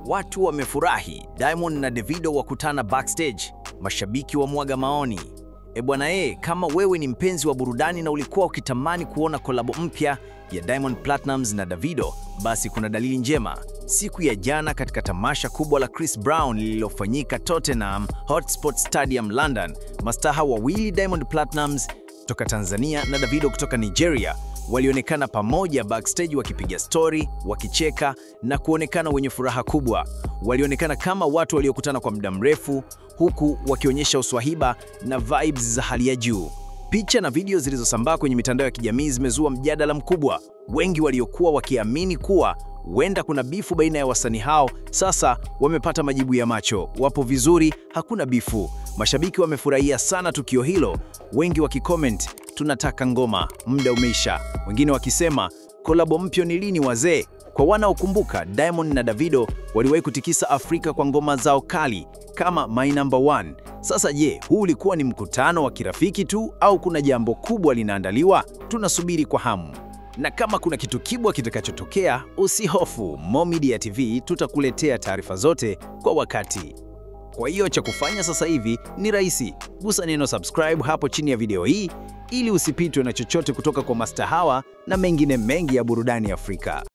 Watu wamefurahi, Diamond na Davido wakutana backstage, mashabiki wa mwaga maoni. Kama wewe ni mpenzi wa burudani na ulikuwa ukitamani kuona kolabo mpya ya Diamond Platnumz na Davido, basi kuna dalili njema. Siku ya jana katika tamasha kubwa la Chris Brown lililofanyika Tottenham Hotspur Stadium London, mastaa wawili Diamond Platnumz kutoka Tanzania na Davido kutoka Nigeria walionekana pamoja backstage wakipiga story, wakicheka na kuonekana wenye furaha kubwa. Walionekana kama watu waliokutana kwa muda mrefu, huku wakionyesha uswahiba na vibes za hali ya juu. Picha na video zilizosambaa kwenye mitandao ya kijamii zimezua mjadala mkubwa. Wengi waliokuwa wakiamini kuwa huenda kuna bifu baina ya wasanii hao sasa wamepata majibu ya macho. Wapo vizuri, hakuna bifu. Mashabiki wamefurahia sana tukio hilo, wengi wakicomment, tunataka ngoma, muda umeisha. Wengine wakisema, kolabo mpya ni lini wazee? Kwa wanaokumbuka, Diamond na Davido waliwahi kutikisa Afrika kwa ngoma zao kali kama My Number One. Sasa je, huu ulikuwa ni mkutano wa kirafiki tu au kuna jambo kubwa linaandaliwa? Tunasubiri kwa hamu. Na kama kuna kitu kibwa kitakachotokea, usihofu, Mo Media TV tutakuletea taarifa zote kwa wakati. Kwa hiyo cha kufanya sasa hivi ni rahisi. Gusa neno subscribe hapo chini ya video hii ili usipitwe na chochote kutoka kwa mastaa hawa na mengine mengi ya burudani Afrika.